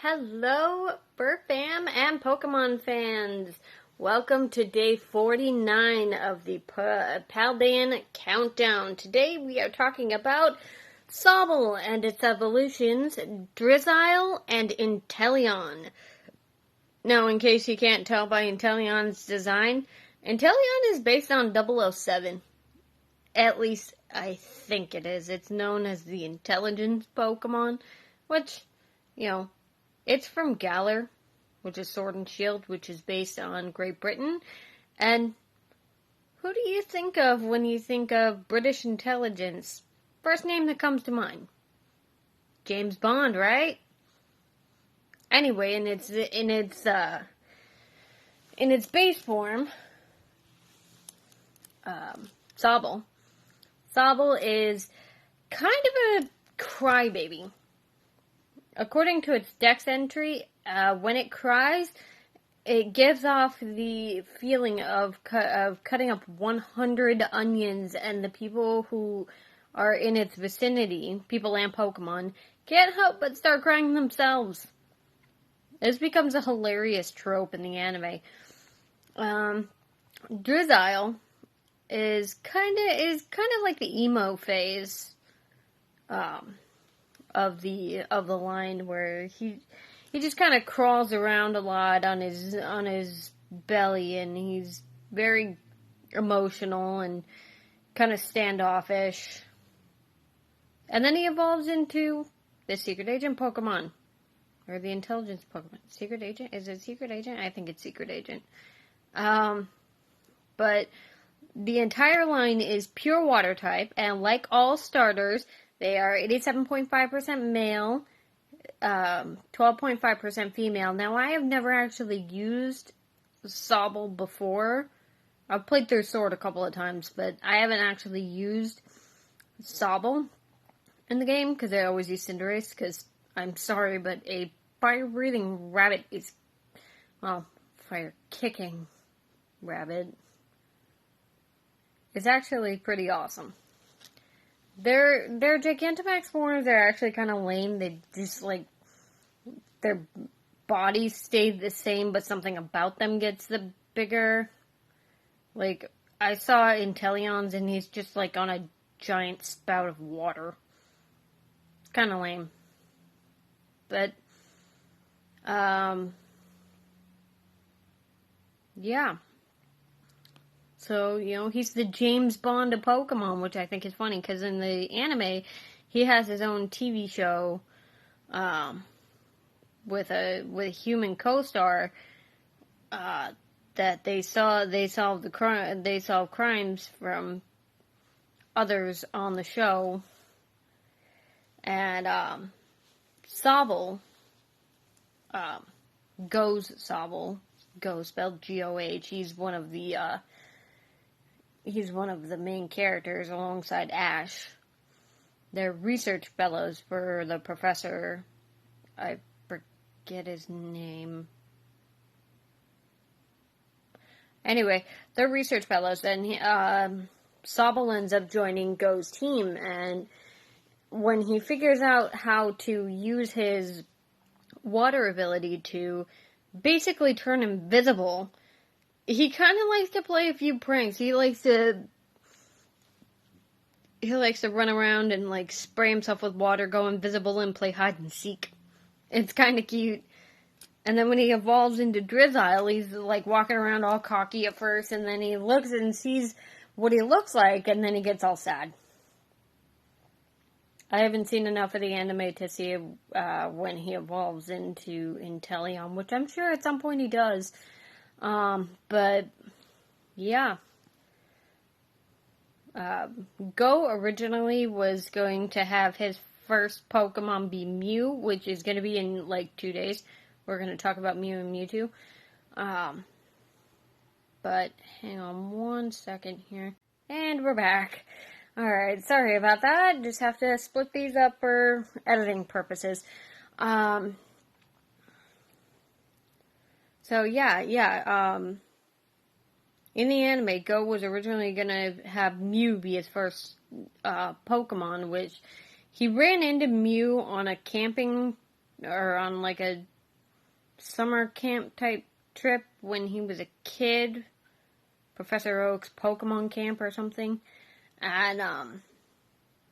Hello, Burr fam and Pokemon fans. Welcome to day 49 of the Paldean Countdown. Today we are talking about Sobble and its evolutions, Drizzile and Inteleon. Now, in case you can't tell by Inteleon's design, Inteleon is based on 007. At least, I think it is. It's known as the Intelligence Pokemon, which, it's from Galar, which is Sword and Shield, which is based on Great Britain. And who do you think of when you think of British intelligence? First name that comes to mind. James Bond, right? Anyway, in its base form, Sobble. Sobble is kind of a crybaby. According to its dex entry, when it cries, it gives off the feeling of cutting up 100 onions, and the people who are in its vicinity, people and Pokemon, can't help but start crying themselves. This becomes a hilarious trope in the anime. Drizzile is kind of like the emo phase of the line, where he just kind of crawls around a lot on his belly, and he's very emotional and kind of standoffish. And then he evolves into the Secret Agent Pokemon, or the Intelligence Pokemon. Secret Agent? Is it Secret Agent? I think it's Secret Agent. But the entire line is pure water type, and like all starters, they are 87.5% male, 12.5% female. Now, I have never actually used Sobble before. I've played through Sword a couple of times, but I haven't actually used Sobble in the game, because I always use Cinderace, because, I'm sorry, but a fire-breathing rabbit is, fire-kicking rabbit is actually pretty awesome. Their Gigantamax forms are actually kind of lame. They just, their bodies stay the same, but something about them gets bigger. I saw Inteleon's, and he's just, on a giant spout of water. It's kind of lame. But, yeah. So, he's the James Bond of Pokemon, which I think is funny, because in the anime, he has his own TV show, with a human co-star, that they solve crimes from others on the show. And, Sobble, Sobble, Go spelled G-O-H, he's one of the main characters alongside Ash. They're research fellows for the professor. I forget his name. Anyway, they're research fellows, and Sobble ends up joining Go's team, and when he figures out how to use his water ability to basically turn invisible, he kind of likes to play a few pranks. He likes to run around and, spray himself with water, go invisible, and play hide and seek. It's kind of cute. And then when he evolves into Drizzile, he's, walking around all cocky at first, and then he looks and sees what he looks like, and then he gets all sad. I haven't seen enough of the anime to see when he evolves into Inteleon, which I'm sure at some point he does. But, yeah. Go originally was going to have his first Pokemon be Mew, which is going to be in, 2 days. We're going to talk about Mew and Mewtwo. But, hang on one second here. And we're back. Alright, sorry about that. Just have to split these up for editing purposes. So, yeah. In the anime, Go was originally going to have Mew be his first Pokemon, which he ran into Mew on a camping or on like a summer camp type trip when he was a kid. Professor Oak's Pokemon camp or something. And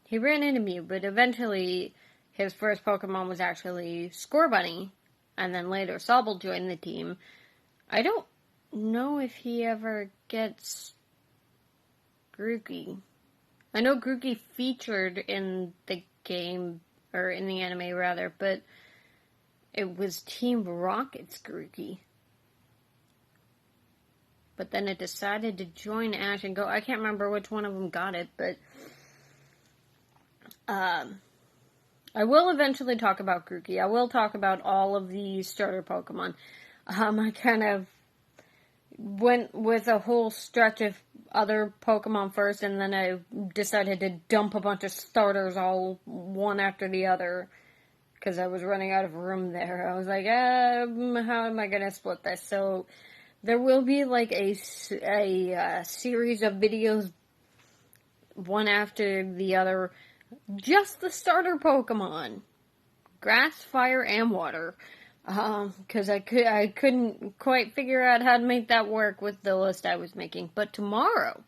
he ran into me, but eventually his first Pokemon was actually Scorbunny. And then later Sobble joined the team. I don't know if he ever gets Grookey. I know Grookey featured in the game, or in the anime rather, but it was Team Rocket's Grookey. But then it decided to join Ash and Go. I can't remember which one of them got it, but I will eventually talk about Grookey. I will talk about all of the starter Pokemon. I kind of went with a whole stretch of other Pokemon first, and then I decided to dump a bunch of starters all one after the other, because I was running out of room there. I was like, how am I going to split this? So there will be like a series of videos, one after the other, just the starter Pokemon. Grass, fire, and water. Because I couldn't quite figure out how to make that work with the list I was making. But tomorrow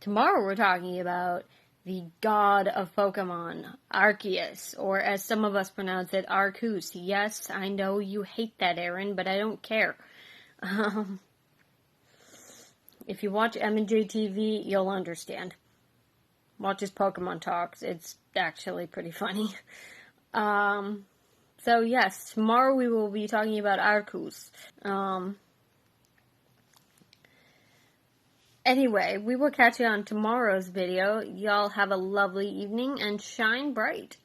we're talking about the god of Pokemon, Arceus, or as some of us pronounce it, Arceus. Yes, I know you hate that, Aaron, but I don't care. If you watch M&J TV, you'll understand. Watch his Pokemon talks. It's actually pretty funny. So yes, tomorrow we will be talking about Arceus. Anyway, we will catch you on tomorrow's video. Y'all have a lovely evening and shine bright.